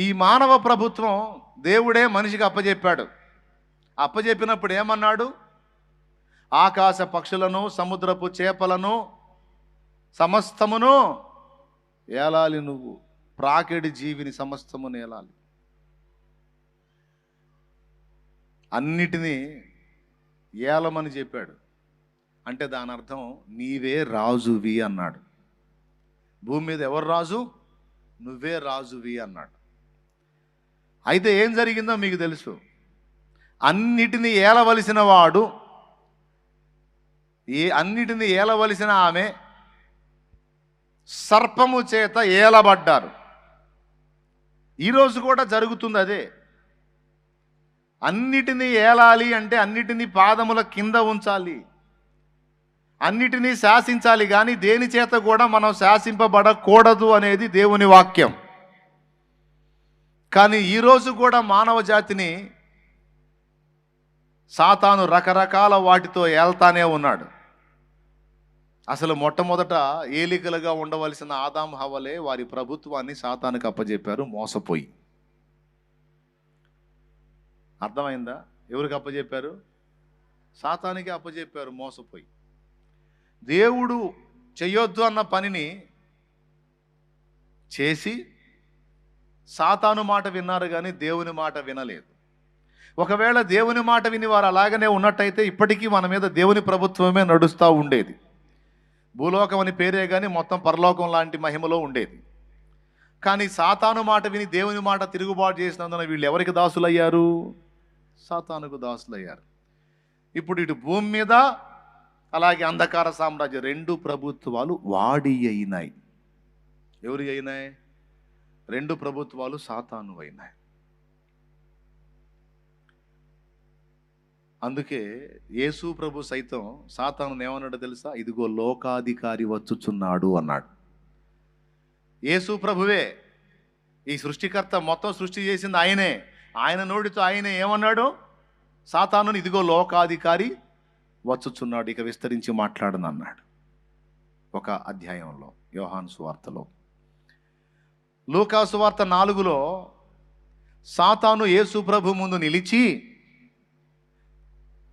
ఈ మానవ ప్రభుత్వం దేవుడే మనిషికి అప్పజెప్పాడు. అప్పజెప్పినప్పుడు ఏమన్నాడు? ఆకాశ పక్షులను, సముద్రపు చేపలను, సమస్తమును ఏలాలి, నువ్వు ప్రాకెడి జీవిని సమస్తమును ఏలాలి. అన్నిటినీ ఏలమని చెప్పాడు. అంటే దాని అర్థం నీవే రాజువి అన్నాడు. భూమి మీద ఎవరు రాజు? నువ్వే రాజువి అన్నాడు. అయితే ఏం జరిగిందో మీకు తెలుసు. అన్నిటినీ ఏలవలసిన వాడు, అన్నిటినీ ఏలవలసిన ఆమె సర్పము చేత ఏలబడ్డారు. ఈరోజు కూడా జరుగుతుంది అదే. అన్నిటినీ ఏలాలి అంటే అన్నిటినీ పాదముల కింద ఉంచాలి, అన్నిటినీ శాసించాలి. కానీ దేని చేత కూడా మనం శాసింపబడకూడదు అనేది దేవుని వాక్యం. కానీ ఈరోజు కూడా మానవ జాతిని సాతాను రకరకాల వాటితో ఏల్తానే ఉన్నాడు. అసలు మొట్టమొదట ఏలికలుగా ఉండవలసిన ఆదాం హవ్వలే వారి ప్రభుత్వాన్ని సాతానుకు అప్పజెప్పారు, మోసపోయి. అర్థమైందా? ఎవరికి అప్పజెప్పారు? సాతానికి అప్పజెప్పారు, మోసపోయి. దేవుడు చెయ్యొద్దు అన్న పనిని చేసి సాతాను మాట విన్నారు, కానీ దేవుని మాట వినలేదు. ఒకవేళ దేవుని మాట విని వారు అలాగనే ఉన్నట్టయితే ఇప్పటికీ మన మీద దేవుని ప్రభుత్వమే నడుస్తూ ఉండేది. భూలోకం అని పేరే కానీ మొత్తం పరలోకం లాంటి మహిమలో ఉండేది. కానీ సాతాను మాట విని దేవుని మాట తిరుగుబాటు చేసినందున వీళ్ళు ఎవరికి దాసులయ్యారు? సాతానుకు దాసులయ్యారు. ఇప్పుడు ఇటు భూమి మీద అలాగే అంధకార సామ్రాజ్యం, రెండు ప్రభుత్వాలు వాడి అయినాయి. ఎవరి అయినాయి? రెండు ప్రభుత్వాలు సాతాను అయినాయి. అందుకే యేసు ప్రభు సైతం సాతాను ఏమన్నాడు తెలుసా? ఇదిగో లోకాధికారి వచ్చుచున్నాడు అన్నాడు. యేసు ప్రభువే ఈ సృష్టికర్త, మొత్తం సృష్టి చేసింది ఆయనే. ఆయన నోటితో ఆయనే ఏమన్నాడు? సాతాను ఇదిగో లోకాధికారి వచ్చుచున్నాడు, ఇక విస్తరించి మాట్లాడను అన్నాడు. ఒక అధ్యాయంలో యోహాను సువార్తలో. లూకా సువార్త 4లో సాతాను యేసు ప్రభు ముందు నిలిచి,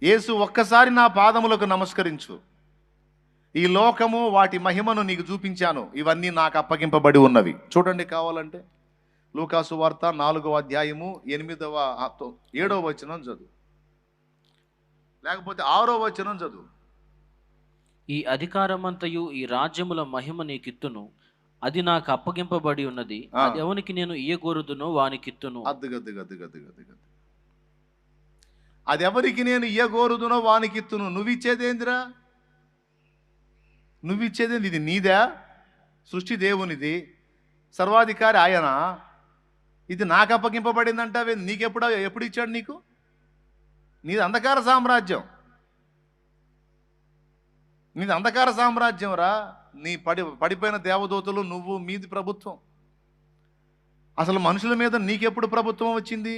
యేసు ఒక్కసారి నా పాదములకు నమస్కరించు, ఈ లోకము వాటి మహిమను నీకు చూపించాను, ఇవన్నీ నాకు అప్పగింపబడి ఉన్నవి. చూడండి కావాలంటే లూకా సువార్త 4వ అధ్యాయము 7వ వచనం చదువు, లేకపోతే 6వ వచనం చదువు. ఈ అధికారమంతయు ఈ రాజ్యముల మహిమ నీకిత్తును, అది నాకు అప్పగింపబడి ఉన్నది, అది ఎవనికి నేను ఇయ్యగోరుదునో వానికిత్తును. అది ఎవరికి నేను ఇయ్యగోరుదునో వానికిత్తును. నువ్విచ్చేదేందిరా? నువ్విచ్చేదేంది? ఇది నీదా? సృష్టి దేవునిది, సర్వాధికారి ఆయన. ఇది నాకు అప్పగింపబడిందంటావే, ఎప్పుడు ఇచ్చాడు నీకు? నీది అంధకార సామ్రాజ్యం, నీది అంధకార సామ్రాజ్యం రా. నీ పడిపోయిన దేవదూతలు, నువ్వు, మీది ప్రభుత్వం. అసలు మనుషుల మీద నీకెప్పుడు ప్రభుత్వం వచ్చింది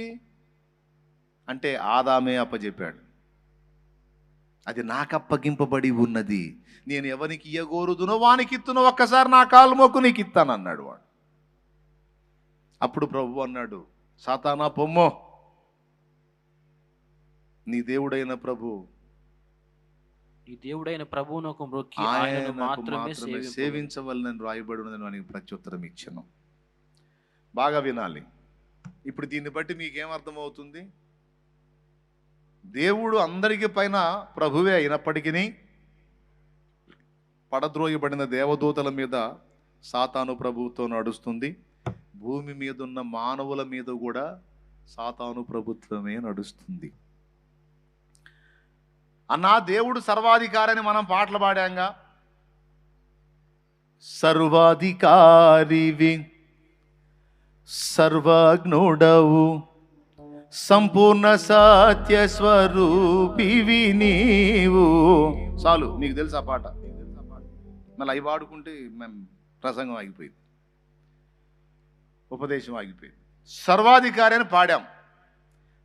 అంటే ఆదామే అప్పచెప్పాడు. అది నాకు అప్పగింపబడి ఉన్నది, నేను ఎవరికి ఇయ్యగోరుదునో వానికి ఇత్తునో, ఒక్కసారి నా కాలు మొక్కు నీకు ఇస్తాను అన్నాడు వాడు. అప్పుడు ప్రభు అన్నాడు, సాతానా పొమ్మో, నీ దేవుడైన ప్రభువునకు మ్రొక్కి ఆయనను మాత్రమే సేవించవలనని రాయబడి ఉన్నదని వానికి ప్రత్యుత్తరం ఇచ్చాను. బాగా వినాలి. ఇప్పుడు దీన్ని బట్టి మీకేమర్థమవుతుంది? దేవుడు అందరికీ పైన ప్రభువే అయినప్పటికీ పడద్రోయబడిన దేవదూతల మీద సాతాను ప్రభుత్వం నడుస్తుంది. భూమి మీద ఉన్న మానవుల మీద కూడా సాతాను ప్రభుత్వమే నడుస్తుంది. అన్నా దేవుడు సర్వాధికారిని మనం పాటలు పాడాంగా. సర్వాధికారివి, సర్వజ్ఞుడవు, సంపూర్ణ సత్య స్వరూపివి నీవు. చాలు, మీకు తెలుసు ఆ పాట. మళ్ళీ అవి వాడుకుంటే మేము ప్రసంగం ఆగిపోయింది, ఉపదేశం ఆగిపోయింది. సర్వాధికారి అని పాడాం.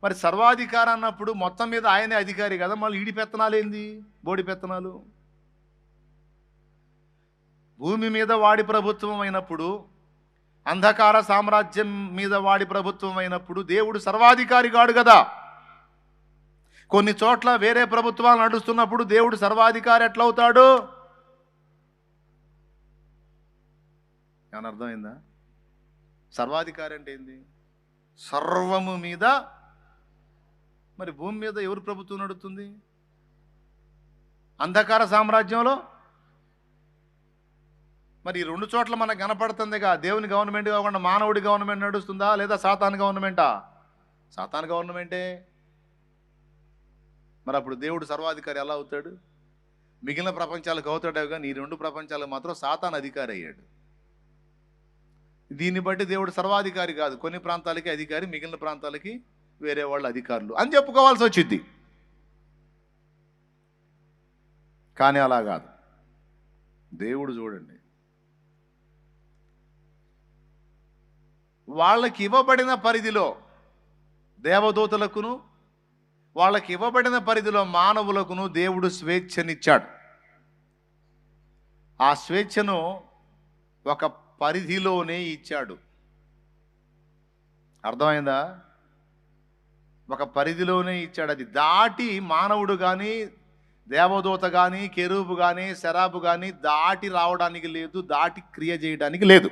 మరి సర్వాధికారి అన్నప్పుడు మొత్తం మీద ఆయనే అధికారి కదా, మళ్ళీ ఈడి పెత్తనాలు ఏంది? బోడి పెత్తనాలు. భూమి మీద వాడి ప్రభుత్వం అయినప్పుడు అంధకార సామ్రాజ్యం మీద వాడి ప్రభుత్వం అయినప్పుడు దేవుడు సర్వాధికారి కాడు కదా. కొన్ని చోట్ల వేరే ప్రభుత్వాలు నడుస్తున్నప్పుడు దేవుడు సర్వాధికారి ఎట్లవుతాడు? ఏమన్నా అర్థమైందా? సర్వాధికారి అంటే ఏంది? సర్వము మీద. మరి భూమి మీద ఎవరు ప్రభుత్వం నడుస్తుంది? అంధకార సామ్రాజ్యంలో. మరి ఈ రెండు చోట్ల మనకు కనపడుతుందిగా. దేవుని గవర్నమెంట్ కాకుండా మానవుడి గవర్నమెంట్ నడుస్తుందా, లేదా సాతాను గవర్నమెంటా? సాతాను గవర్నమెంటే. మరి అప్పుడు దేవుడు సర్వాధికారి ఎలా అవుతాడు? మిగిలిన ప్రపంచాలకు అవుతాడే కానీ ఈ రెండు ప్రపంచాలకు మాత్రం సాతాను అధికారి అయ్యాడు. దీన్ని బట్టి దేవుడు సర్వాధికారి కాదు, కొన్ని ప్రాంతాలకి అధికారి, మిగిలిన ప్రాంతాలకి వేరే వాళ్ళు అధికారులు అని చెప్పుకోవాల్సి వచ్చింది. కానీ అలా కాదు. దేవుడు చూడండి, వాళ్ళకి ఇవ్వబడిన పరిధిలో దేవదూతలకును, వాళ్ళకి ఇవ్వబడిన పరిధిలో మానవులకును దేవుడు స్వేచ్ఛనిచ్చాడు. ఆ స్వేచ్ఛను ఒక పరిధిలోనే ఇచ్చాడు. అర్థమైందా? ఒక పరిధిలోనే ఇచ్చాడు. అది దాటి మానవుడు కానీ, దేవదూత కానీ, కెరూబు కానీ, శరాబు కానీ దాటి రావడానికి లేదు, దాటి క్రియ చేయడానికి లేదు.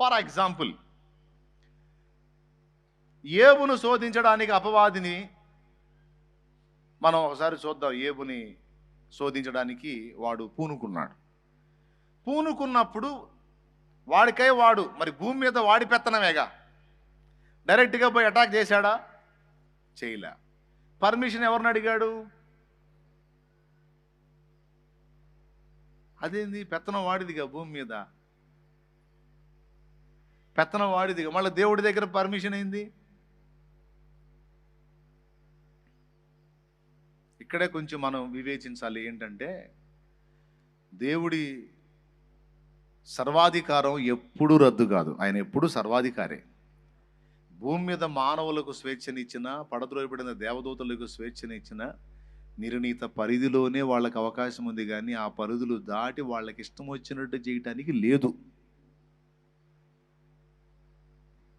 ఫర్ ఎగ్జాంపుల్, ఏబును శోధించడానికి అపవాదిని మనం ఒకసారి చూద్దాం. ఏబుని శోధించడానికి వాడు పూనుకున్నాడు. పూనుకున్నప్పుడు వాడికై వాడు, మరి భూమి మీద వాడి పెత్తనమేగా, డైరెక్ట్గా పోయి అటాక్ చేశాడా? చేయలే. పర్మిషన్ ఎవరిని అడిగాడు? అదేంది, పెత్తనం వాడిదిగా, భూమి మీద పెత్తనం వాడిదిగా, మళ్ళీ దేవుడి దగ్గర పర్మిషన్ అయింది. ఇక్కడే కొంచెం మనం వివేచించాలి. ఏంటంటే దేవుడి సర్వాధికారం ఎప్పుడూ రద్దు కాదు. ఆయన ఎప్పుడూ సర్వాధికారే. భూమి మీద మానవులకు స్వేచ్ఛనిచ్చిన, పడద్రోయబడిన దేవదూతలకు స్వేచ్ఛనిచ్చిన నిర్ణీత పరిధిలోనే వాళ్ళకి అవకాశం ఉంది, కానీ ఆ పరిధులు దాటి వాళ్ళకి ఇష్టం వచ్చినట్టు చేయటానికి లేదు.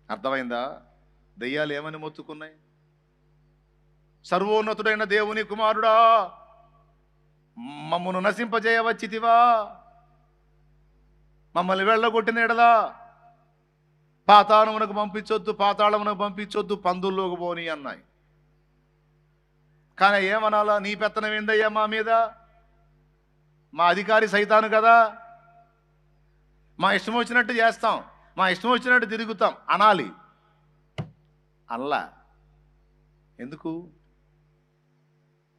అర్థమైందా? దెయ్యాలు ఏమని మొత్తుకున్నాయి? సర్వోన్నతుడైన దేవుని కుమారుడా, మమ్మను నశింపజేయవచ్చితివా? మమ్మల్ని వెళ్ళగొట్టిన ఎడలా పాతాళమునకు పంపించొద్దు, పాతాళమునకు పంపించొద్దు, పందుల్లోకి పోని అన్నాయి. కానీ ఏమనాలా? నీ పెత్తనం ఏందయ్యా మా మీద? మా అధికారి సైతాను కదా, మా ఇష్టం వచ్చినట్టు చేస్తాం, మా ఇష్టం వచ్చినట్టు తిరుగుతాం అనాలి. అల్లా ఎందుకు?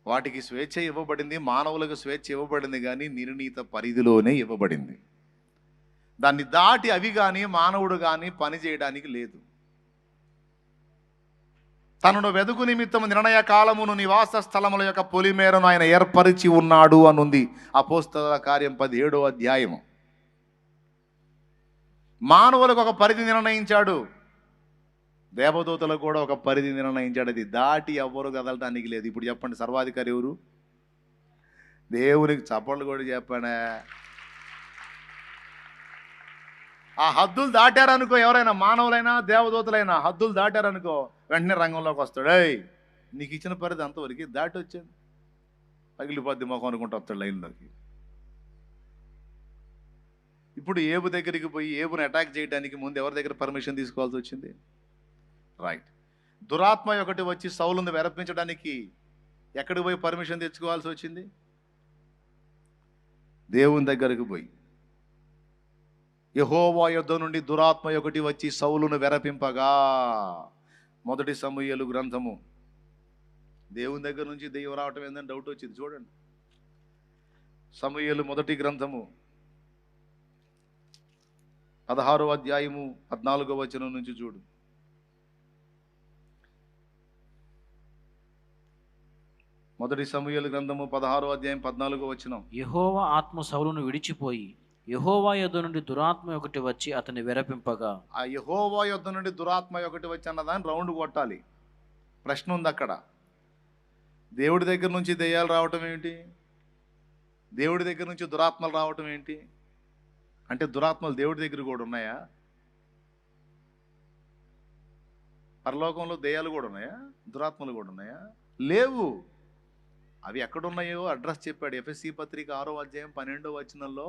వాటికి స్వేచ్ఛ ఇవ్వబడింది, మానవులకు స్వేచ్ఛ ఇవ్వబడింది, కానీ నిర్ణీత పరిధిలోనే ఇవ్వబడింది. దాన్ని దాటి అవి కానీ మానవుడు కానీ పని చేయడానికి లేదు. తనను వెదుకు నిమిత్తము నిర్ణయ కాలమును నివాస స్థలముల యొక్క పొలిమేరను ఆయన ఏర్పరిచి ఉన్నాడు అనుంది అపోస్తలుల కార్యం 17వ అధ్యాయము. మానవులకు ఒక పరిధి నిర్ణయించాడు, దేవదూతలకు కూడా ఒక పరిధి నిర్ణయించాడు. అది దాటి ఎవ్వరు కదలటానికి లేదు. ఇప్పుడు చెప్పండి, సర్వాధికారి ఎవరు? దేవునికి చప్పట్లు కూడా చెప్పానే. ఆ హద్దులు దాటారనుకో, ఎవరైనా మానవులైనా దేవదూతలైనా హద్దులు దాటారనుకో, వెంటనే రంగంలోకి వస్తాడు. నీకు ఇచ్చిన పరిధి అంతవరకు దాటి వచ్చాను, పగిలిపోద్ది మొఖం అనుకుంటూ వస్తాడు లైన్లోకి. ఇప్పుడు ఏబు దగ్గరికి పోయి ఏబుని అటాక్ చేయడానికి ముందు ఎవరి దగ్గర పర్మిషన్ తీసుకోవాల్సి వచ్చింది? రైట్. దురాత్మ ఒకటి వచ్చి సౌలును వెరపించడానికి ఎక్కడికి పోయి పర్మిషన్ తెచ్చుకోవాల్సి వచ్చింది? దేవుని దగ్గరికి పోయి. యెహోవా యొద్ద నుండి దురాత్మ ఒకటి వచ్చి సౌలును వెరపింపగా, 1 సమూయేలు గ్రంథము. దేవుని దగ్గర నుంచి దెయ్యం రావటం ఏందని డౌట్ వచ్చింది. చూడండి, సమూయేలు 1 గ్రంథము 16వ అధ్యాయము 14వ వచనం నుంచి చూడు. మొదటి సమూయేలు గ్రంథము 16వ అధ్యాయం 14వ వచనం. యెహోవా ఆత్మ సౌలును విడిచిపోయి యెహోవా యొద్ద నుండి దురాత్మ ఒకటి వచ్చి అతన్ని వెరపింపగా. ఆ యెహోవా యొద్ద నుండి దురాత్మ ఒకటి వచ్చి అన్నదాన్ని రౌండ్ కొట్టాలి. ప్రశ్న ఉంది అక్కడ. దేవుడి దగ్గర నుంచి దెయ్యాలు రావటం ఏంటి? దేవుడి దగ్గర నుంచి దురాత్మలు రావటం ఏంటి? అంటే దురాత్మలు దేవుడి దగ్గర కూడా ఉన్నాయా? పరలోకంలో దెయ్యాలు కూడా ఉన్నాయా? దురాత్మలు కూడా ఉన్నాయా? లేవు. అవి ఎక్కడున్నాయో అడ్రస్ చెప్పాడు. ఎఫెసీ పత్రిక 6వ అధ్యాయం 12వ వచనంలో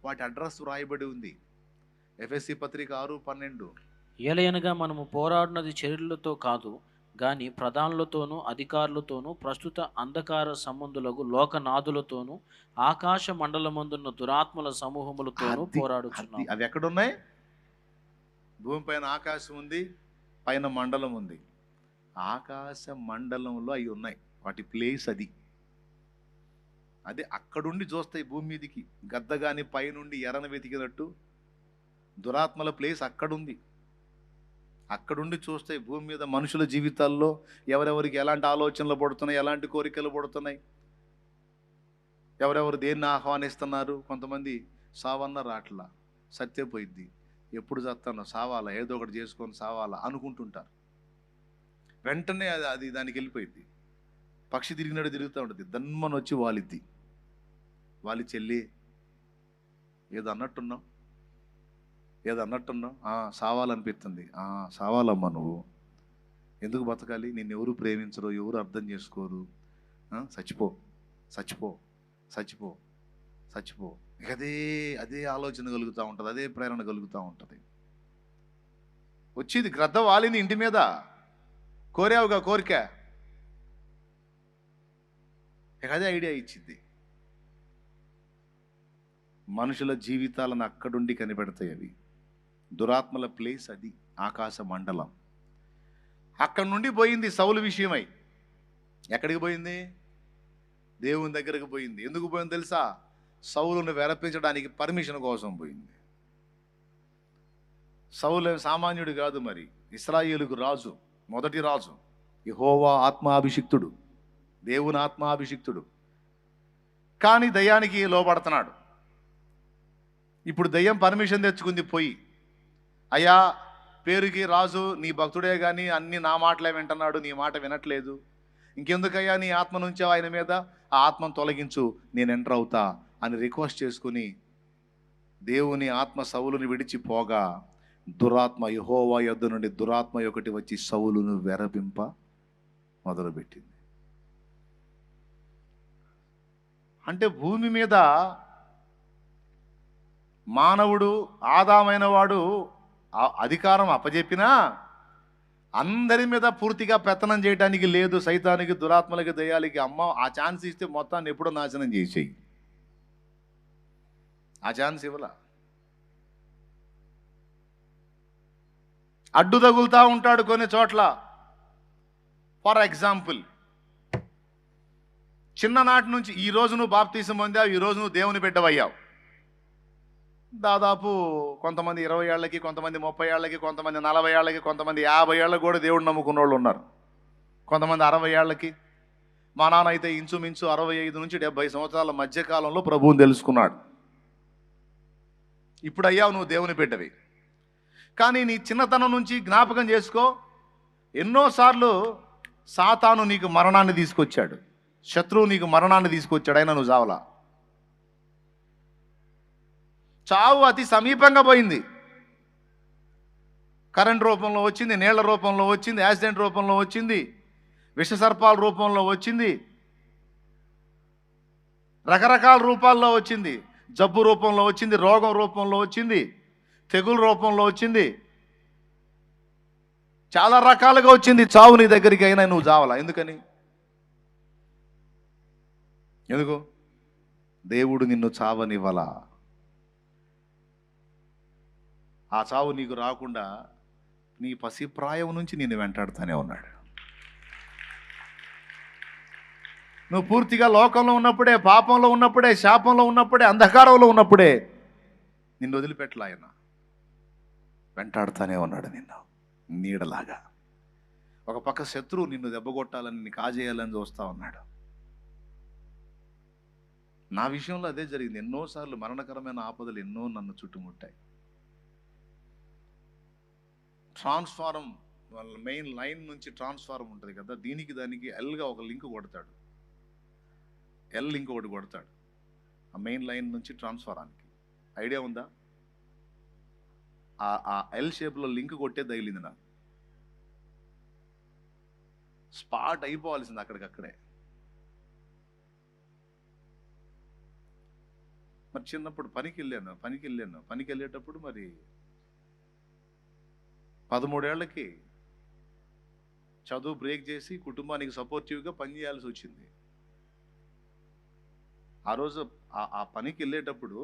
వాటి అడ్రస్ వ్రాయబడి ఉంది. ఎఫెసీ పత్రిక 6:12. ఏలయనగా మనము పోరాడినది శరీరులతో కాదు గాని ప్రధానులతోనూ అధికారులతోనూ ప్రస్తుత అంధకార సంబంధులకు లోకనాథులతోనూ ఆకాశ మండలమందున్న దురాత్మల సమూహములతోనూ పోరాడుచున్నాం. అవి ఎక్కడున్నాయి? భూమిపైన ఆకాశం ఉంది, పైన మండలం ఉంది. ఆకాశ మండలంలో అవి ఉన్నాయి. వాటి ప్లేస్ అది. అదే అక్కడుండి చూస్తాయి భూమి మీదికి. గద్దగాని పైనుండి ఎరను వెతికినట్టు దురాత్మల ప్లేస్ అక్కడుంది. అక్కడుండి చూస్తాయి భూమి మీద మనుషుల జీవితాల్లో ఎవరెవరికి ఎలాంటి ఆలోచనలు పడుతున్నాయి, ఎలాంటి కోరికలు పడుతున్నాయి, ఎవరెవరు దేన్ని ఆహ్వానిస్తున్నారు. కొంతమంది సావన్న రాట్లా, సత్యపోయిద్ది, ఎప్పుడు చస్తానో సావాలా, ఏదో ఒకటి చేసుకొని సావాలా అనుకుంటుంటారు. వెంటనే అది దానికి వెళ్ళిపోయింది. పక్షి తిరిగినట్టు తిరుగుతూ ఉంటుంది. దన్మని వచ్చి వాలిద్ది. వాలి చెల్లి ఏదో అన్నట్టున్నావు, సావాలనిపిస్తుంది. సావాలమ్మా, నువ్వు ఎందుకు బతకాలి? నిన్ను ఎవరు ప్రేమించరు, ఎవరు అర్థం చేసుకోరు. చచ్చిపో చచ్చిపో చచ్చిపో చచ్చిపో. ఇక అదే ఆలోచన కలుగుతూ ఉంటుంది, అదే ప్రేరణ కలుగుతూ ఉంటుంది. వచ్చింది గ్రద్ద వాలింది ఇంటి మీద, కోరావుగా కోరిక, ఇక అదే ఐడియా ఇచ్చింది. మనుషుల జీవితాలను అక్కడుండి కనిపెడతాయి అవి. దురాత్మల ప్లేస్ అది, ఆకాశ మండలం. అక్కడి నుండి పోయింది సౌలు విషయమై. ఎక్కడికి పోయింది? దేవుని దగ్గరికి పోయింది. ఎందుకు పోయింది తెలుసా? సౌలును వెరపించడానికి పర్మిషన్ కోసం పోయింది. సౌలు సామాన్యుడు కాదు, మరి ఇశ్రాయేలుకు రాజు, మొదటి రాజు, యెహోవా ఆత్మాభిషిక్తుడు, దేవుని ఆత్మాభిషిక్తుడు. కానీ దయ్యానికి లోపడుతున్నాడు. ఇప్పుడు దయ్యం పర్మిషన్ తెచ్చుకుంది పోయి, అయ్యా పేరుకి రాజు నీ భక్తుడే కానీ అన్ని నా మాటలే వింటున్నాడు, నీ మాట వినట్లేదు, ఇంకెందుకయ్యా నీ ఆత్మ నుంచి ఆయన మీద, ఆ ఆత్మను తొలగించు, నేను ఎంటర్ అవుతా అని రిక్వెస్ట్ చేసుకుని దేవుని ఆత్మ సౌలుని విడిచిపోగా దురాత్మ యెహోవా యొద్ద నుండి దురాత్మ ఒకటి వచ్చి సౌలును వెరపింప మొదలుపెట్టింది. అంటే భూమి మీద మానవుడు ఆదామైన వాడు అధికారం అప్పజెప్పినా అందరి మీద పూర్తిగా పెత్తనం చేయడానికి లేదు. సైతానికి, దురాత్మలకి, దయ్యాలకి అమ్మ ఆ ఛాన్స్ ఇస్తే మొత్తాన్ని ఎప్పుడో నాశనం చేసేయి. ఆ ఛాన్స్ ఇవ్వలా. అడ్డు తగులుతూ ఉంటాడు కొన్ని చోట్ల. ఫర్ ఎగ్జాంపుల్, చిన్ననాటి నుంచి ఈ రోజు నువ్వు బాప్తీసం పొందావు, ఈ రోజు నువ్వు దేవుని బిడ్డవయ్యావు. దాదాపు కొంతమంది 20 ఏళ్ళకి, కొంతమంది 30 ఏళ్ళకి, కొంతమంది 40 ఏళ్ళకి, కొంతమంది 50 ఏళ్ళకి కూడా దేవుడు నమ్ముకున్న వాళ్ళు ఉన్నారు. కొంతమంది 60 ఏళ్ళకి. మా నాన్న అయితే ఇంచుమించు 65 నుంచి 70 సంవత్సరాల మధ్యకాలంలో ప్రభువుని తెలుసుకున్నాడు. ఇప్పుడు అయ్యావు నువ్వు దేవుని బిడ్డవి. కానీ నీ చిన్నతనం నుంచి జ్ఞాపకం చేసుకో, ఎన్నోసార్లు సాతాను నీకు మరణాన్ని తీసుకొచ్చాడు, శత్రువు నీకు మరణాన్ని తీసుకొచ్చాడు, అయినా నువ్వు చావలా. చావు అతి సమీపంగా పోయింది. కరెంట్ రూపంలో వచ్చింది, నీళ్ల రూపంలో వచ్చింది, యాక్సిడెంట్ రూపంలో వచ్చింది, విషసర్పాల రూపంలో వచ్చింది, రకరకాల రూపాల్లో వచ్చింది, జబ్బు రూపంలో వచ్చింది, రోగం రూపంలో వచ్చింది, తెగులు రూపంలో వచ్చింది, చాలా రకాలుగా వచ్చింది చావు నీ దగ్గరికి. అయినా నువ్వు చావలా. ఎందుకని? ఎందుకు? దేవుడు నిన్ను చావనివ్వలా. ఆ చావు నీకు రాకుండా నీ పసిప్రాయం నుంచి నిన్ను వెంటాడుతూనే ఉన్నాడు. నువ్వు పూర్తిగా లోకంలో ఉన్నప్పుడే, పాపంలో ఉన్నప్పుడే, శాపంలో ఉన్నప్పుడే, అంధకారంలో ఉన్నప్పుడే నిన్ను వదిలిపెట్టలా. ఆయన వెంటాడుతూనే ఉన్నాడు నిన్ను నీడలాగా. ఒక పక్క శత్రువు నిన్ను దెబ్బగొట్టాలని, నిన్ను కాజేయాలని చూస్తూ ఉన్నాడు. నా విషయంలో అదే జరిగింది. ఎన్నోసార్లు మరణకరమైన ఆపదలు ఎన్నో నన్ను చుట్టుముట్టాయి. ట్రాన్స్ఫారం వాళ్ళ మెయిన్ లైన్ నుంచి ట్రాన్స్ఫారం ఉంటుంది కదా, దీనికి దానికి ఎల్గా ఒక లింక్ కొడతాడు, ఎల్ లింక్ ఒకటి కొడతాడు ఆ మెయిన్ లైన్ నుంచి ట్రాన్స్ఫారానికి. ఐడియా ఉందా? ఆ ఎల్ షేప్లో లింక్ కొట్టే తగిలింది నాకు. స్పాట్ అయిపోవాల్సింది అక్కడికక్కడే. మరి చిన్నప్పుడు పనికి వెళ్ళేటప్పుడు మరి 13 ఏళ్ళకి చదువు బ్రేక్ చేసి కుటుంబానికి సపోర్టివ్గా పని చేయాల్సి వచ్చింది. ఆ రోజు ఆ పనికి వెళ్ళేటప్పుడు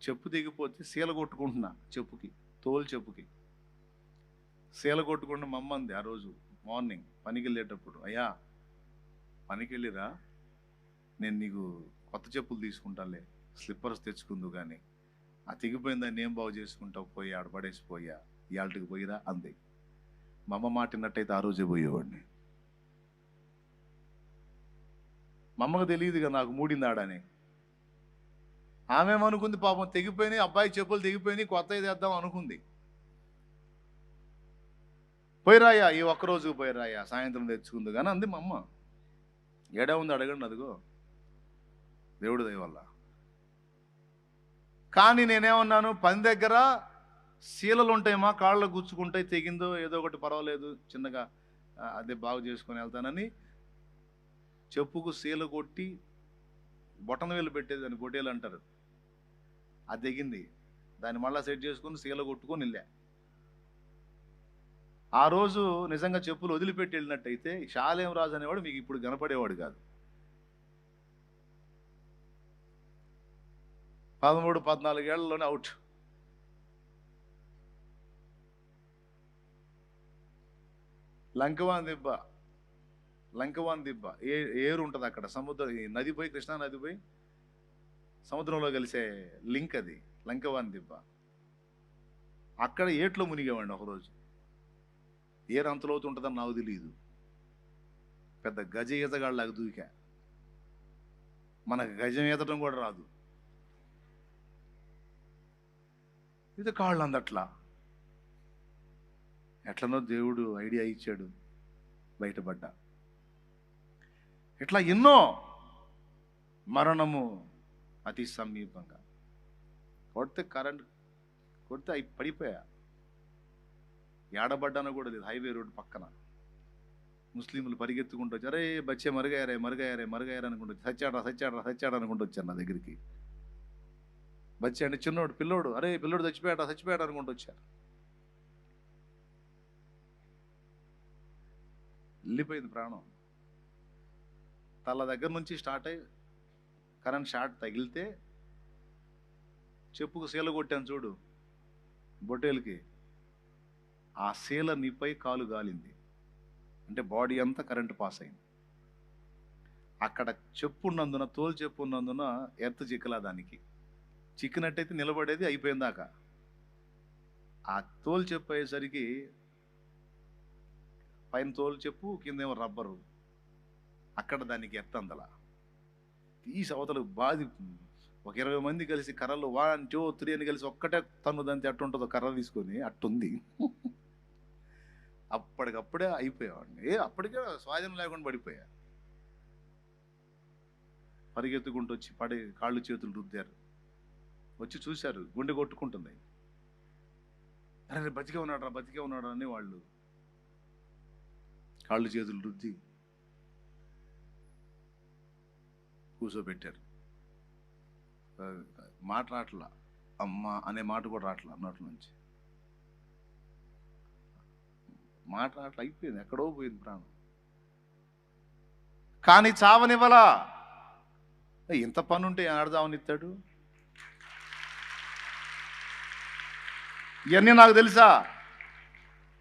చెప్పు దిగిపోతే సీల కొట్టుకుంటున్నా, తోలు చెప్పుకి సీల కొట్టుకుంటూ మా అమ్మ అంది ఆ రోజు మార్నింగ్ పనికి వెళ్ళేటప్పుడు, అయ్యా పనికి వెళ్ళిరా, నేను నీకు కొత్త చెప్పులు తీసుకుంటాలే, స్లిప్పర్స్ తెచ్చుకుందు కానీ ఆ తెగిపోయిందని ఏం బాగు చేసుకుంటావు, పోయి ఆడపడేసిపోయా, ఇవాళకి పోయిరా అంది. మా అమ్మ మాటినట్టయితే ఆ రోజే పోయేవాడిని. మా అమ్మకు తెలియదుగా నాకు మూడింది ఆడని. ఆమెమనుకుంది పాపం తెగిపోయినాయి, అబ్బాయి చెప్పులు తెగిపోయినాయి, కొత్తవి తెద్దాం అనుకుంది. పోయిరాయా, ఈ ఒక్కరోజుకు పోయిరాయా, సాయంత్రం తెచ్చుకుంది కానీ అంది మా అమ్మ. ఏడా ఉంది అడగండి, అదిగో దేవుడి దయ వల్ల. కానీ నేనేమన్నాను, పని దగ్గర శీలలు ఉంటాయమ్మా, కాళ్ళు గుచ్చుకుంటాయి, తెగిందో ఏదో ఒకటి పర్వాలేదు చిన్నగా అదే బాగు చేసుకొని వెళ్తానని చెప్పుకు శీల కొట్టి బొటన వేలు పెట్టేది, దాన్ని గొడ్డేలు అంటారు, అది తెగింది. దాన్ని మళ్ళీ సెట్ చేసుకుని శీల కొట్టుకొని వెళ్ళా. ఆ రోజు నిజంగా చెప్పులు వదిలిపెట్టి వెళ్ళినట్టయితే షాలేం రాజు అనేవాడు మీకు ఇప్పుడు కనపడేవాడు కాదు. 13-14 ఏళ్లలోనే అవుట్. లంకవాన్ దిబ్బ ఏరు ఉంటుంది అక్కడ, సముద్రం, నది పోయి, కృష్ణా నది పోయి సముద్రంలో కలిసే లింక్ అది, లంకవాన్ దిబ్బ. అక్కడ ఏట్లో మునిగేవాడిని ఒకరోజు. ఏరు అంతలోతు ఉంటుందని నాకు తెలియదు, పెద్ద గజ ఈతగాళ్ళలాగా దూకా. మనకు గజం ఈతడం కూడా రాదు, ఇది కాళ్ళు అందట్లా. ఎట్లనో దేవుడు ఐడియా ఇచ్చాడు, బయటపడ్డా. ఇట్లా ఎన్నో, మరణము అతి సమీపంగా, కరెంట్ కొడితే అవి పడిపోయా. ఏడబడ్డానో కూడా లేదు, హైవే రోడ్ పక్కన ముస్లింలు పరిగెత్తుకుంటూ వచ్చి, అరే బచ్చే మరుగయ్యారే అనుకుంటూ, సచ్చాడా అనుకుంటూ వచ్చారు నా దగ్గరికి. బచ్చే అంటే చిన్నోడు, పిల్లోడు, అరే పిల్లోడు చచ్చిపోయాడు అనుకుంటూ వచ్చారు. వెళ్ళిపోయింది ప్రాణం. తల దగ్గర నుంచి స్టార్ట్ అయ్యి కరెంట్ షార్ట్ తగిలితే చెప్పుకు శీల కొట్టాను చూడు బొట్టేలకి, ఆ శీల నీపై కాలు గాలింది, అంటే బాడీ అంతా కరెంట్ పాస్ అయింది. అక్కడ చెప్పు ఉన్నందున, తోలు చెప్పు ఉన్నందున ఎర్త్ చిక్కలా, దానికి చిక్కినట్టయితే నిలబడేది అయిపోయిందాకా. ఆ తోలు చెప్పు అయ్యేసరికి పైన తోలు చెప్పు, కిందేమో రబ్బరు, అక్కడ దానికి ఎత్తందల తీసి అవతలు బాది. ఒక 20 మంది కలిసి కర్రలు 1, 2, 3 అని కలిసి ఒక్కటే తన్ను దంతి అట్టుంటుందో కర్ర తీసుకొని అట్టుంది. అప్పటికప్పుడే అయిపోయావాడిని. అప్పటికే స్వాధీనం లేకుండా పడిపోయా. పరిగెత్తుకుంటూ వచ్చి కాళ్ళు చేతులు రుద్దారు, వచ్చి చూశారు గుండె కొట్టుకుంటుంది. అరే బతికే ఉన్నాడు అని వాళ్ళు కాళ్ళు చేతులు రుద్ది కూర్చోబెట్టారు. మాట రాట్లా, అమ్మ అనే మాట కూడా రాట్లా నోట్ల నుంచి, మాట రాట్లా, అయిపోయింది, ఎక్కడో పోయింది ప్రాణం. కానీ చావనివ్వలా. ఇంత పని ఉంటే ఆడదావనిస్తాడు. ఇవన్నీ నాకు తెలుసా,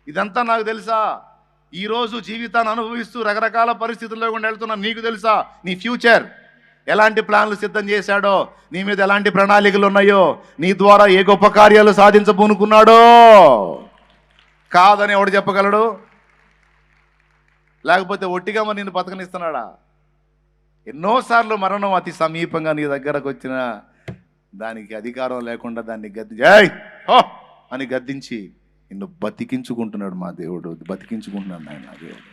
ఇదంతా నాకు తెలుసా. ఈరోజు జీవితాన్ని అనుభవిస్తూ రకరకాల పరిస్థితుల్లో కూడా వెళ్తున్నా. నీకు తెలుసా నీ ఫ్యూచర్ ఎలాంటి ప్లాన్లు సిద్ధం చేశాడో, నీ మీద ఎలాంటి ప్రణాళికలు ఉన్నాయో, నీ ద్వారా ఏ గొప్ప కార్యాలు సాధించబోనుకున్నాడో? కాదని ఎవడు చెప్పగలడు? లేకపోతే ఒట్టిగా మరి నిన్ను బతకనిస్తున్నాడా? ఎన్నోసార్లు మరణం అతి సమీపంగా నీ దగ్గరకు వచ్చిన దానికి అధికారం లేకుండా దాన్ని జై హో అని గద్దించి నిన్ను బతికించుకుంటున్నాడు మా దేవుడు, బతికించుకుంటున్నాడు ఆయన దేవుడు.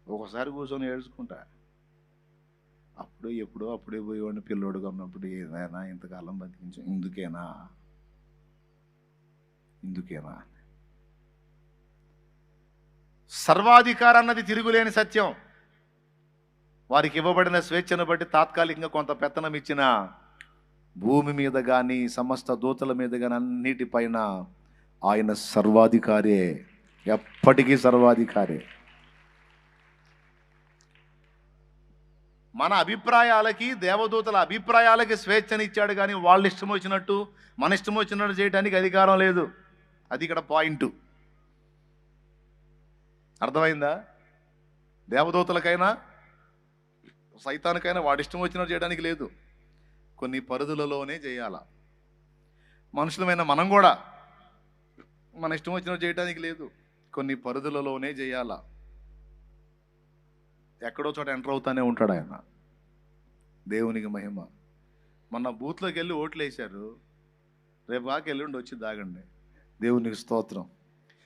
ఒకసారి కూర్చొని ఏడ్చుకుంటా, అప్పుడే పోయేవాడిని పిల్లోడుగా ఉన్నప్పుడు, ఏదైనా ఇంతకాలం బతికించు, ఇందుకేనా ఇందుకేనా? సర్వాధికారం అన్నది తిరుగులేని సత్యం. వారికి ఇవ్వబడిన స్వేచ్ఛను బట్టి తాత్కాలికంగా కొంత పెత్తనం ఇచ్చిన భూమి మీద కానీ సమస్త దూతల మీద కానీ అన్నిటిపైన ఆయన సర్వాధికారే, ఎప్పటికీ సర్వాధికారే. మన అభిప్రాయాలకి, దేవదూతల అభిప్రాయాలకి స్వేచ్ఛనిచ్చాడు కానీ వాళ్ళ ఇష్టం వచ్చినట్టు మన ఇష్టం వచ్చినట్టు చేయడానికి అధికారం లేదు. అది ఇక్కడ పాయింట్. అర్థమైందా? దేవదూతలకైనా సైతానికైనా వాడి ఇష్టం వచ్చినట్టు చేయడానికి లేదు. కొన్ని పరిధులలోనే చేయాల. మనుషులమైన మనం కూడా మన ఇష్టం వచ్చినట్టు చేయడానికి లేదు, కొన్ని పరిధులలోనే చేయాల. ఎక్కడో చోట ఎంటర్ అవుతానే ఉంటాడు ఆయన. దేవునికి మహిమ. మొన్న బూత్లోకి వెళ్ళి ఓట్లు వేశారు, రేపు ఎల్లుండి వచ్చి దాగండి. దేవునికి స్తోత్రం.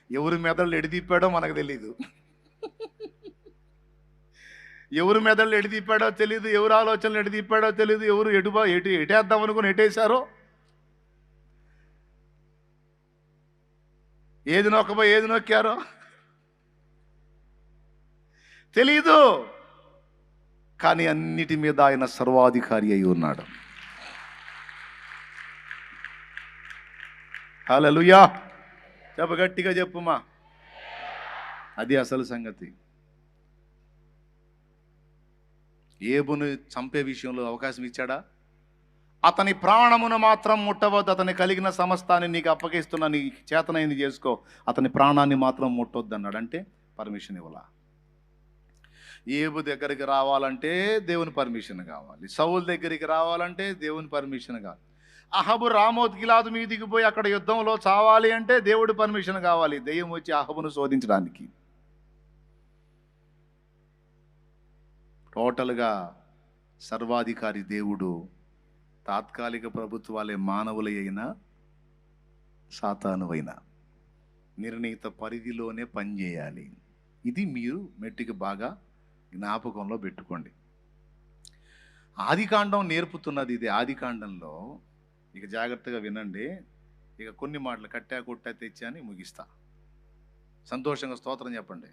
ఎవరి మెదళ్ళు ఎడితిప్పాడో మనకు తెలీదు, ఎవరి మెదళ్ళు ఎడితిప్పాడో తెలీదు, ఎవరు ఆలోచనలు ఎడితిప్పాడో తెలీదు, ఎవరు ఎటేద్దాం అనుకుని ఎటేశారో, ఏది నొక్కబోయి ఏది నొక్కారో తెలీదు. కానీ అన్నిటి మీద ఆయన సర్వాధికారి అయి ఉన్నాడు. హల్లెలూయా. గట్టిగా చెప్పుమా. అది అసలు సంగతి. ఏబును చంపే విషయంలో అవకాశం ఇచ్చాడా? అతని ప్రాణమును మాత్రం ముట్టవద్దు, అతని కలిగిన సమస్తాన్ని నీకు అప్పగిస్తున్నా, నీ చేతనైంది చేసుకో, అతని ప్రాణాన్ని మాత్రం ముట్టొద్దు అన్నాడు. అంటే పర్మిషన్ ఇవ్వాల. ఏబు దగ్గరికి రావాలంటే దేవుని పర్మిషన్ కావాలి, సౌలు దగ్గరికి రావాలంటే దేవుని పర్మిషన్ కావాలి, అహబు రామోత్ గిలాదు మీదికి పోయి అక్కడ యుద్ధంలో చావాలి అంటే దేవుడి పర్మిషన్ కావాలి, దెయ్యం వచ్చి అహబును శోధించడానికి. టోటల్గా సర్వాధికారి దేవుడు. తాత్కాలిక ప్రభుత్వాలే మానవులై అయినా సాతానువైనా నిర్ణీత పరిధిలోనే పనిచేయాలి. ఇది మీరు మెట్టికి బాగా జ్ఞాపకంలో పెట్టుకోండి. ఆదికాండం నేర్పుతున్నది ఇది. ఆదికాండంలో ఇక జాగ్రత్తగా వినండి. ఇక కొన్ని మాటలు కట్టా కొట్టా తెచ్చా అని ముగిస్తా. సంతోషంగా స్తోత్రం చెప్పండి.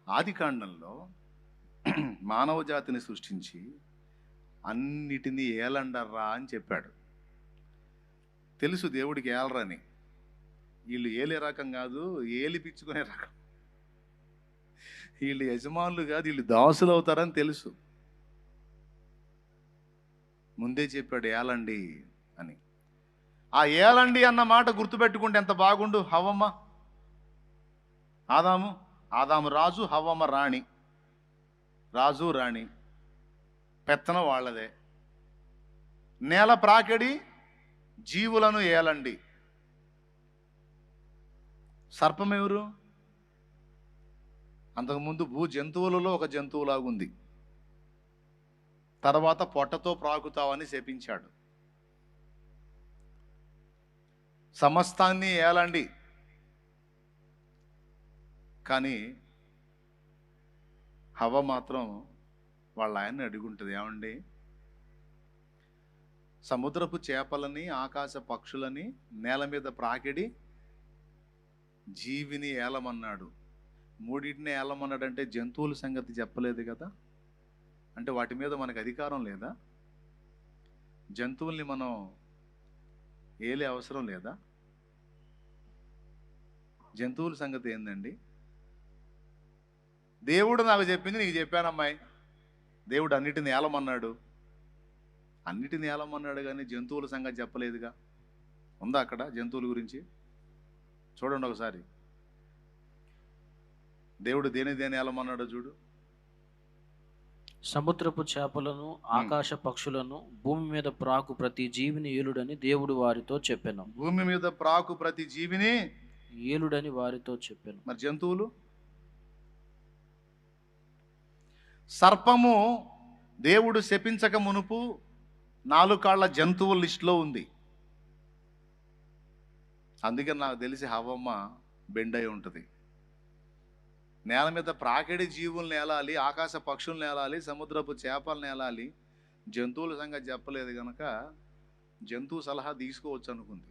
ఆదికాండంలో మానవ జాతిని సృష్టించి అన్నిటినీ ఏలండర్రా అని చెప్పాడు. తెలుసు దేవుడికి ఏలరని. వీళ్ళు ఏలే రకం కాదు, ఏలిపించుకునే రకం. వీళ్ళు యజమానులు కాదు, వీళ్ళు దాసులు అవుతారని తెలుసు. ముందే చెప్పాడు ఏలండి అని. ఆ ఏలండి అన్న మాట గుర్తుపెట్టుకుంటే ఎంత బాగుండు. హవ్వమ్మ ఆదాము రాజు, హవ్వమ్మ రాణి. రాజు రాణి పెత్తనం వాళ్ళదే. నేల ప్రాకెడి జీవులను ఏలండి. సర్పం ఎవరు? అంతకుముందు భూ జంతువులలో ఒక జంతువులాగుంది. తర్వాత పొట్టతో ప్రాకుతావని శపించాడు. సమస్తాన్ని ఏలండి. కానీ హవ్వ మాత్రం వాళ్ళ ఆయన్ని అడుగుంటుంది, ఏమండి సముద్రపు చేపలని, ఆకాశ పక్షులని, నేల మీద ప్రాకిడి జీవిని ఏలమన్నాడు. మూడింటిని ఏలమన్నాడంటే జంతువుల సంగతి చెప్పలేదు కదా. అంటే వాటి మీద మనకు అధికారం లేదా? జంతువుల్ని మనం ఏలే అవసరం లేదా? జంతువుల సంగతి ఏందండి? దేవుడు నాకు చెప్పింది నీకు చెప్పానమ్మాయి. దేవుడు అన్నిటిని ఏలమన్నాడు. అన్నిటిని ఏలమన్నాడు కానీ జంతువుల సంగతి చెప్పలేదుగా. ఉందా అక్కడ జంతువుల గురించి? చూడండి ఒకసారి. దేవుడు దేని ఏలమన్నాడో చూడు. సముద్రపు చేపలను, ఆకాశ పక్షులను, భూమి మీద ప్రాకు ప్రతి జీవిని ఏలుడని దేవుడు వారితో చెప్పాను. భూమి మీద ప్రాకు ప్రతి జీవిని ఏలుడని వారితో చెప్పాను. మరి జంతువులు? సర్పము దేవుడు శపించక మునుపు 4 కాళ్ళ జంతువుల లిస్టులో ఉంది. అందుకని నాకు తెలిసి హవ్వమ్మ బెండై ఉంటుంది. నేల మీద ప్రాకిడి జీవుల్ని ఏలాలి, ఆకాశ పక్షుల్ని ఏలాలి, సముద్రపు చేపలను ఏలాలి. జంతువుల సంగతి చెప్పలేదు కనుక జంతువు సలహా తీసుకోవచ్చు అనుకుంది.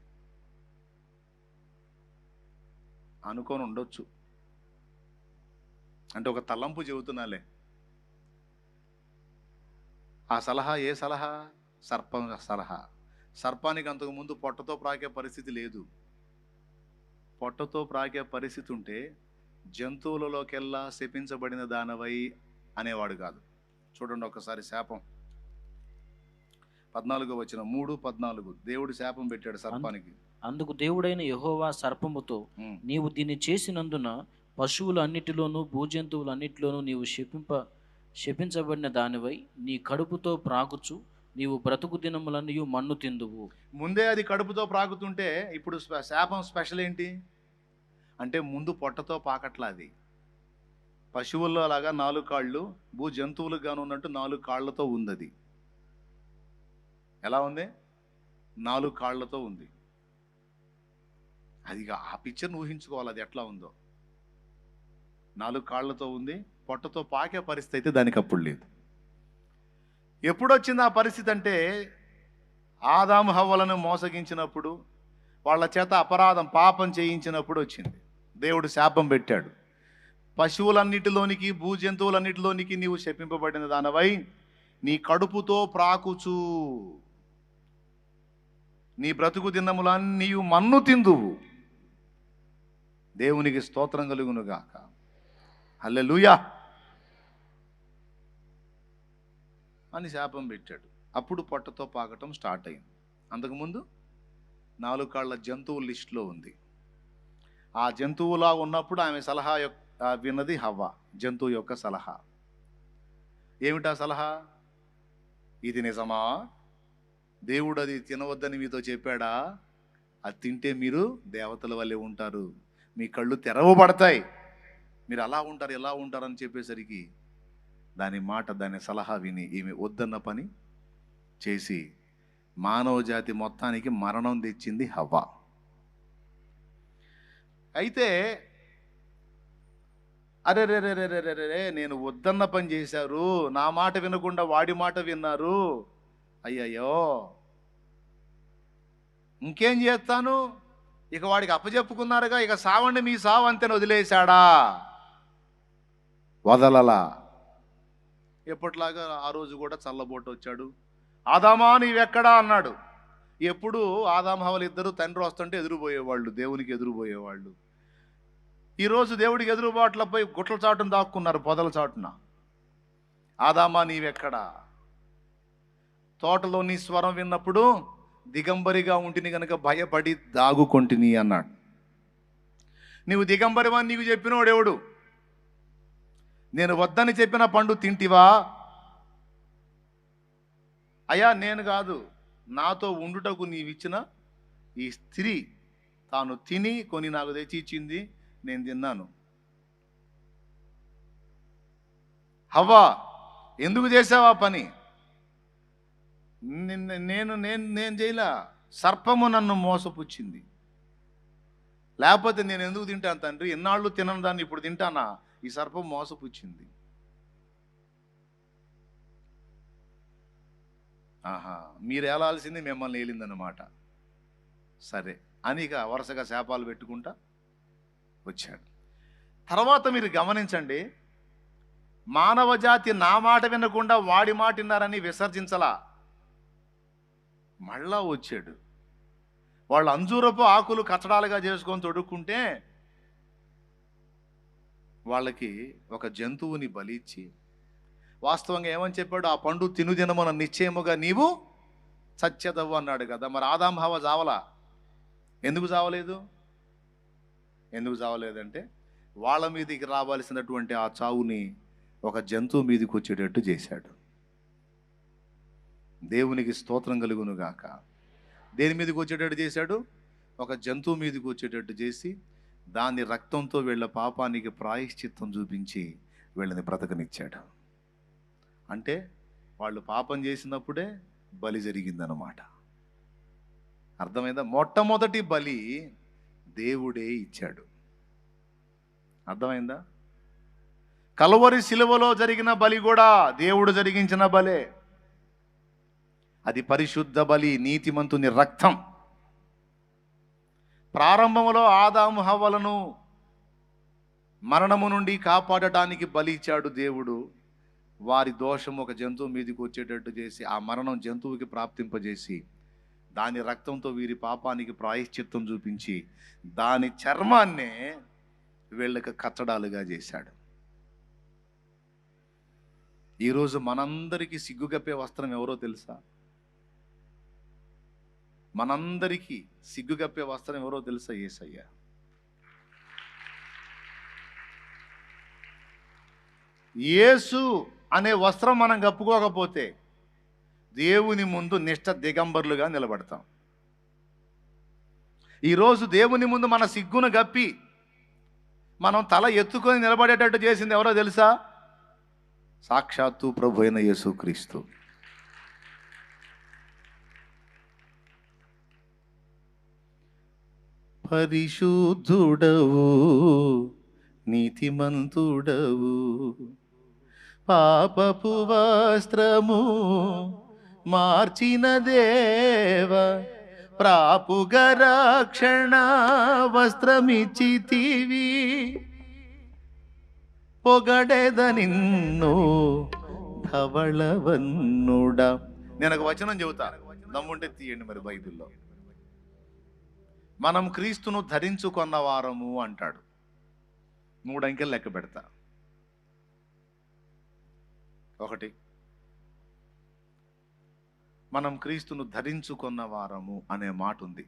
అనుకొని ఉండొచ్చు. అంటే ఒక తలంపు చెబుతున్నాలే. ఆ సలహా ఏ సలహా? సర్పం సలహా. సర్పానికి అంతకుముందు పొట్టతో ప్రాకే పరిస్థితి లేదు. పొట్టతో ప్రాకే పరిస్థితి ఉంటే జంతువులలోకెల్లా శపించబడిన దానవై అనేవాడు కాదు. చూడండి ఒకసారి శాపం 14 వచ్చిన 3:14 దేవుడు శాపం పెట్టాడు సర్పానికి. అందుకు దేవుడైన యెహోవా సర్పముతో, నీవు దీన్ని చేసినందున పశువులు అన్నిటిలోనూ భూజంతువులు అన్నిటిలోనూ నీవు శపించబడిన దానివై నీ కడుపుతో ప్రాకుచు నీవు బ్రతుకు దినములన్నీ మన్ను తిందువు. ముందే అది కడుపుతో ప్రాకుతుంటే ఇప్పుడు శాపం స్పెషల్ ఏంటి అంటే ముందు పొట్టతో పాకట్లా. అది పశువుల్లో లాగా 4 కాళ్ళు, భూ జంతువులకు గాను ఉన్నట్టు 4 కాళ్ళతో ఉంది. అది ఎలా ఉంది? 4 కాళ్ళతో ఉంది. అది ఆ పిక్చర్ని ఊహించుకోవాలి, అది ఎట్లా ఉందో. 4 కాళ్ళతో ఉంది, పొట్టతో పాకే పరిస్థితి అయితే దానికి అప్పుడు లేదు. ఎప్పుడు వచ్చింది ఆ పరిస్థితి అంటే ఆదాము హవ్వలను మోసగించినప్పుడు, వాళ్ళ చేత అపరాధం పాపం చేయించినప్పుడు వచ్చింది. దేవుడు శాపం పెట్టాడు. పశువులన్నిటిలోనికి భూజంతువులన్నిటిలోనికి నీవు శపింపబడిన దానవై నీ కడుపుతో ప్రాకుచు నీ బ్రతుకు దినములన్నీ మన్ను తిందువు. దేవునికి స్తోత్రం కలుగును గాక. హల్లెలూయా అని శాపం పెట్టాడు. అప్పుడు పొట్టతో పాకటం స్టార్ట్ అయింది. అంతకుముందు 4 కాళ్ళ జంతువుల లిస్టులో ఉంది. ఆ జంతువులా ఉన్నప్పుడు ఆమె సలహా విన్నది హవ్వ, జంతువు యొక్క సలహా. ఏమిటా సలహా? ఇది నిజమా? దేవుడు అది తినవద్దని మీతో చెప్పాడా? అది తింటే మీరు దేవతల వల్లే ఉంటారు, మీ కళ్ళు తెరవబడతాయి, మీరు అలా ఉంటారు ఎలా ఉంటారు అని చెప్పేసరికి దాని సలహా విని ఈమె వద్దన్న పని చేసి మానవ జాతి మొత్తానికి మరణం తెచ్చింది హవ్వ. అయితే అరే రే రే రే రే రే నేను వద్దన్న పని చేశారు, నా మాట వినకుండా వాడి మాట విన్నారు, అయ్యయ్యో ఇంకేం చేస్తాను, ఇక వాడికి అప్పచెప్పుకున్నారుగా, ఇక సావండి మీ సావు అంతేని వదిలేశాడా? వదలలా. ఎప్పటిలాగా ఆ రోజు కూడా చల్లబోటు వచ్చాడు. ఆదామా నీవెక్కడా అన్నాడు. ఎప్పుడు ఆదాము హవ్వలు ఇద్దరు తండ్రి వస్తుంటే ఎదురుపోయేవాళ్ళు, దేవునికి ఎదురుపోయేవాళ్ళు. ఈరోజు దేవుడికి ఎదురుబాట్ల పోయి గుట్ల చాటున దాక్కున్నారు, పొదల చాటున. ఆదామా నీవెక్కడా? తోటలో నీ స్వరం విన్నప్పుడు దిగంబరిగా ఉంటిని గనక భయపడి దాగుకొంటిని అన్నాడు. నీవు దిగంబరివని నీకు చెప్పినోడు ఎవడు? నేను వద్దని చెప్పిన పండు తింటివా? అయ్యా నేను కాదు, నాతో ఉండుటకు నీవిచ్చిన ఈ స్త్రీ తాను తిని కొని నాకు తెచ్చి ఇచ్చింది, నేను తిన్నాను. హవ్వ ఎందుకు చేసావా పని? నేను చేయలా, సర్పము నన్ను మోసపుచ్చింది. లేకపోతే నేను ఎందుకు తింటాను తండ్రి? ఎన్నాళ్ళు తినను దాన్ని ఇప్పుడు తింటానా? ఈ సర్పం మోసపుచ్చింది. ఆహా, మీరు ఏలాల్సింది మిమ్మల్ని ఏలిందన్నమాట. సరే అని ఇక వరుసగా శాపాలు పెట్టుకుంటా వచ్చాడు. తర్వాత మీరు గమనించండి, మానవ జాతి నా మాట వినకుండా వాడి మాట విన్నారని విసర్జించలా. మళ్ళా వచ్చాడు. వాళ్ళు అంజూరపు ఆకులు కచ్చడాలుగా చేసుకొని తొడుక్కుంటే వాళ్ళకి ఒక జంతువుని బలి ఇచ్చి వాస్తవంగా ఏమని చెప్పాడు? ఆ పండు తినుదినమున నిశ్చయముగా నీవు చచ్చెదవు అన్నాడు కదా. మరి ఆదాము హవ్వ చావలా? ఎందుకు చావలేదు? ఎందుకు చావలేదంటే వాళ్ళ మీదకి రావాల్సినటువంటి ఆ చావుని ఒక జంతువు మీదకి వచ్చేటట్టు చేశాడు. దేవునికి స్తోత్రం కలుగును గాక. దేని మీదకి వచ్చేటట్టు చేశాడు? ఒక జంతువు మీదకి వచ్చేటట్టు చేసి దాని రక్తంతో వీళ్ళ పాపానికి ప్రాయశ్చిత్తం చూపించి వీళ్ళని బ్రతకనిచ్చాడు. అంటే వాళ్ళు పాపం చేసినప్పుడే బలి జరిగిందనమాట. అర్థమైందా? మొట్టమొదటి బలి దేవుడే ఇచ్చాడు. అర్థమైందా? కల్వరి శిలువలో జరిగిన బలి కూడా దేవుడు జరిగించిన బలే. అది పరిశుద్ధ బలి, నీతిమంతుని రక్తం. ప్రారంభంలో ఆదాము హవ్వలను మరణము నుండి కాపాడటానికి బలి ఇచ్చాడు దేవుడు. వారి దోషం ఒక జంతువు మీదకి వచ్చేటట్టు చేసి ఆ మరణం జంతువుకి ప్రాప్తింపజేసి దాని రక్తంతో వీరి పాపానికి ప్రాయశ్చిత్తం చూపించి దాని చర్మాన్నే వీళ్ళకి కచ్చడాలుగా చేశాడు. ఈరోజు మనందరికీ సిగ్గుగప్పే వస్త్రం ఎవరో తెలుసా? మనందరికీ సిగ్గుగప్పే వస్త్రం ఎవరో తెలుసా? యేసయ్య. యేసు అనే వస్త్రం మనం కప్పుకోకపోతే దేవుని ముందు నిష్ఠ దిగంబరులుగా నిలబడతాం. ఈరోజు దేవుని ముందు మన సిగ్గును గప్పి మనం తల ఎత్తుకొని నిలబడేటట్టు చేసింది ఎవరో తెలుసా? సాక్షాత్తు ప్రభు అయిన యేసుక్రీస్తు. పరిశుద్ధుడవు, నీతిమంతుడవు, పాపపు వస్త్రము మార్చిన దేవ, ప్రాపుగ రక్షణ వస్త్రమిచ్చితివి, పొగడెద నిన్ను ధవళవన్నుడా. నేను ఒక వచనం చెబుతా, దమ్ముంటే తీయండి మరి. బైబిల్లో మనం క్రీస్తును ధరించుకున్న వారము అంటాడు. 3 అంకెలు లెక్క పెడతా. 1, మనం క్రీస్తును ధరించుకున్న వారము అనే మాట ఉంది.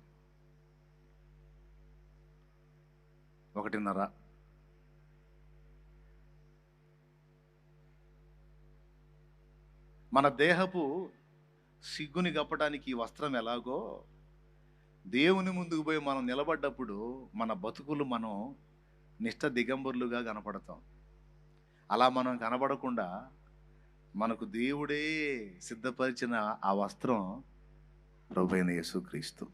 1.5, మన దేహపు సిగ్గుని కప్పడానికి ఈ వస్త్రం ఎలాగో దేవుని ముందుకు పోయి మనం నిలబడ్డప్పుడు మన బతుకులు మనం నిష్ఠ దిగంబరులుగా కనపడతాం. అలా మనం కనబడకుండా మనకు దేవుడే సిద్ధపరిచిన ఆ వస్త్రం ప్రభువైన యేసుక్రీస్తు.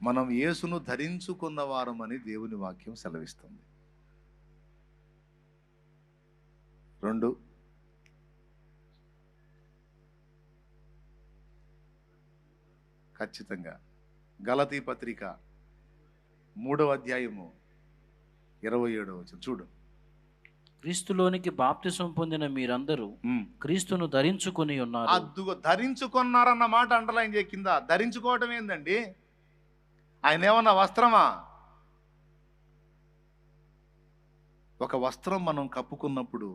మనం యేసును ధరించుకున్న వారమని దేవుని వాక్యం సెలవిస్తుంది. 2, ఖచ్చితంగా గలతీ పత్రిక 3వ అధ్యాయము 27వ వచనం చూడు. క్రీస్తులోనికి బాప్తిసం పొందిన మీరందరూ క్రీస్తును ధరించుకొని ఉన్నారు. అద్దుగో ధరించుకున్నారన్న మాట అండర్లైన్ చేయ కింద. ధరించుకోవటం ఏందండి? ఆయన ఏమన్నా వస్త్రమా? ఒక వస్త్రం మనం కప్పుకున్నప్పుడు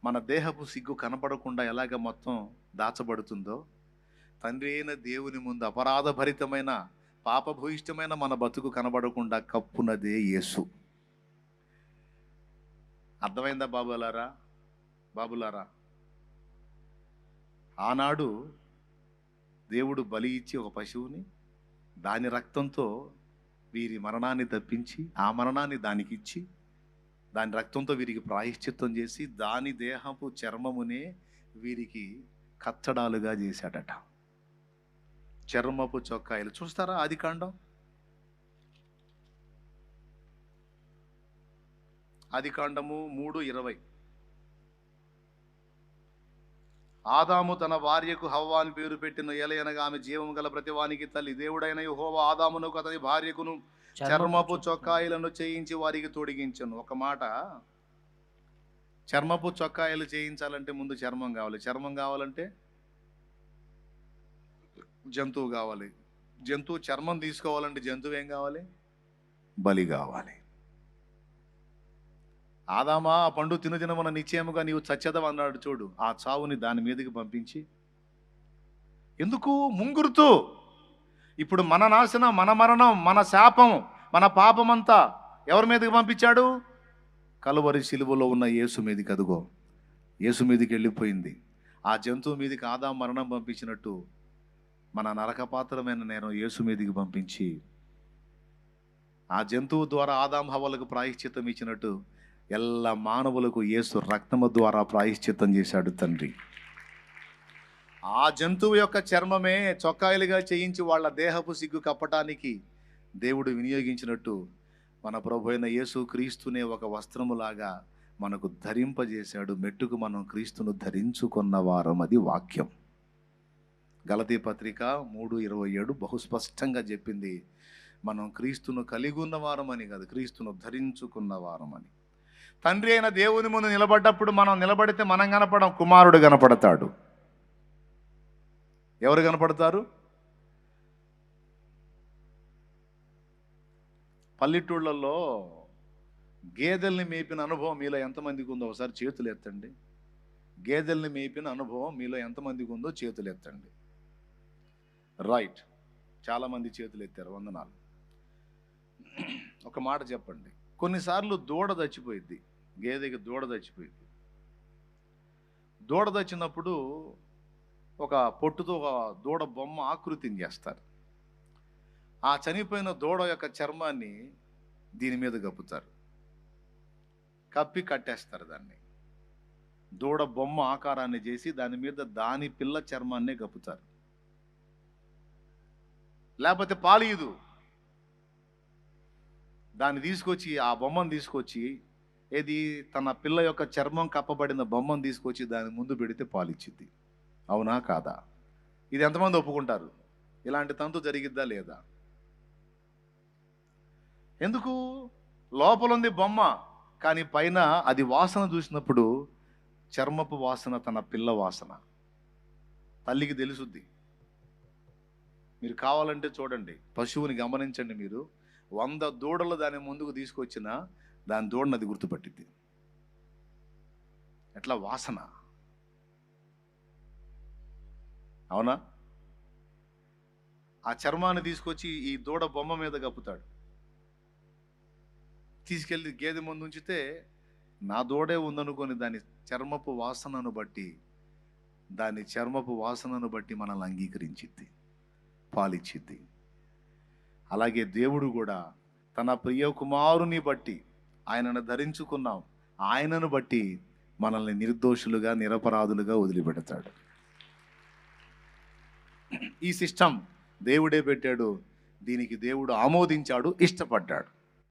మన దేహపు సిగ్గు కనపడకుండా ఎలాగ మొత్తం దాచబడుతుందో, తండ్రి అయిన దేవుని ముందు అపరాధభరితమైన పాపభూయిష్టమైన మన బతుకు కనబడకుండా కప్పునదే యేసు. అర్థమైందా బాబులారా? ఆనాడు దేవుడు బలి ఇచ్చి ఒక పశువుని, దాని రక్తంతో వీరి మరణాన్ని తప్పించి ఆ మరణాన్ని దానికి ఇచ్చి దాని రక్తంతో వీరికి ప్రాయశ్చిత్తం చేసి దాని దేహపు చర్మమునే వీరికి కచ్చడాలుగా చేశాడట. చర్మపు చొక్కాయలు చూస్తారా? ఆదికాండం 3:20. ఆదాము తన భార్యకు హవ్వ అని పేరు పెట్టిన ఎలయనగా ఆమె జీవము గల ప్రతివానికి తల్లి. దేవుడైన యెహోవా ఆదామునకు అతని భార్యకును చర్మపు చొక్కాయలను చేయించి వారికి తొడిగించను. ఒక మాట, చర్మపు చొక్కాయలు చేయించాలంటే ముందు చర్మం కావాలి. చర్మం కావాలంటే జంతువు కావాలి. జంతువు చర్మం తీసుకోవాలంటే జంతువు ఏం కావాలి? బలి కావాలి. ఆదామా, ఆ పండు తినమున నిశ్చయముగా నీవు చచ్చేదవు అన్నాడు చూడు. ఆ చావుని దాని మీదకి పంపించి ఎందుకు? ముంగురుతూ ఇప్పుడు మన నాశనం, మన మరణం, మన శాపం, మన పాపమంతా ఎవరి మీదకి పంపించాడు? కలువరి శిలువలో ఉన్న యేసు మీదకి. అదుగో యేసు మీదకి వెళ్ళిపోయింది. ఆ జంతువు మీదకి ఆదాం మరణం పంపించినట్టు మన నరకపాత్రమైన నేను యేసు మీదకి పంపించి ఆ జంతువు ద్వారా ఆదాం హవ్వలకు ప్రాయశ్చిత్తం ఇచ్చినట్టు ಎಲ್ಲ మానవులకు యేసు రక్తము ద్వారా ప్రాయశ్చిత్తం చేశాడు తండ్రి. ఆ జంతువు యొక్క చర్మమే చొక్కాయలుగా చేయించి వాళ్ళ దేహపు సిగ్గు కప్పటానికి దేవుడు వినియోగించినట్టు మన ప్రభు అయిన యేసు క్రీస్తునే ఒక వస్త్రములాగా మనకు ధరింపజేశాడు. మెట్టుకు మనం క్రీస్తును ధరించుకున్న వారం. అది వాక్యం. గలతీ పత్రిక 3:27 బహుస్పష్టంగా చెప్పింది. మనం క్రీస్తును కలిగి ఉన్న వారమని కాదు, క్రీస్తును ధరించుకున్న వారమని. తండ్రి అయిన దేవుని ముందు నిలబడ్డప్పుడు మనం నిలబడితే మనం కనపడం, కుమారుడు కనపడతాడు. ఎవరు కనపడతారు? పల్లెటూళ్ళల్లో గేదెల్ని మేపిన అనుభవం మీలో ఎంతమందికి ఉందో ఒకసారి చేతులు ఎత్తండి. గేదెల్ని మేపిన అనుభవం మీలో ఎంతమందికి ఉందో చేతులు ఎత్తండి. రైట్, చాలామంది చేతులు ఎత్తారు, వందనాలు. ఒక మాట చెప్పండి, కొన్నిసార్లు దూడ చచ్చిపోయిద్ది, గేదెకి దూడ చచ్చిపోయిద్ది. దూడ చచ్చినప్పుడు ఒక పొట్టుతో ఒక దూడ బొమ్మ ఆకృతిని చేస్తారు. ఆ చనిపోయిన దూడ యొక్క చర్మాన్ని దీని మీద కప్పుతారు, కప్పి కట్టేస్తారు దాన్ని. దూడ బొమ్మ ఆకారాన్ని చేసి దాని మీద దాని పిల్ల చర్మాన్నే కప్పుతారు. లేకపోతే పాలియదు, దాన్ని తీసుకొచ్చి, ఆ బొమ్మను తీసుకొచ్చి, ఏది తన పిల్ల యొక్క చర్మం కప్పబడిన బొమ్మను తీసుకొచ్చి దాని ముందు పెడితే పాలిచ్చిద్ది. అవునా కాదా? ఇది ఎంతమంది ఒప్పుకుంటారు? ఇలాంటి తంతు జరిగిద్దా లేదా? ఎందుకు? లోపల ఉంది బొమ్మ, కానీ పైన అది వాసన చూసినప్పుడు చర్మపు వాసన తన పిల్ల వాసన. తల్లికి తెలుసుద్ది. మీరు కావాలంటే చూడండి, పశువుని గమనించండి. మీరు 100 దూడలు దాని ముందుకు తీసుకొచ్చినా దాని దూడను అది గుర్తుపట్టిద్ది. ఎట్లా? వాసన. అవునా? ఆ చర్మాన్ని తీసుకొచ్చి ఈ దూడ బొమ్మ మీద కప్పుతాడు. తీసుకెళ్ళి గేదె ముందు ఉంచితే నా దూడే ఉందనుకొని దాని చర్మపు వాసనను బట్టి మనల్ని అంగీకరించిద్ది, పాలిచ్చిద్ది. అలాగే దేవుడు కూడా తన ప్రియ కుమారుని బట్టి, ఆయనను ధరించుకున్నాం, ఆయనను బట్టి మనల్ని నిర్దోషులుగా, నిరపరాధులుగా వదిలిపెడతాడు. ఈ సిస్టమ్ దేవుడే పెట్టాడు, దీనికి దేవుడు ఆమోదించాడు, ఇష్టపడ్డాడు.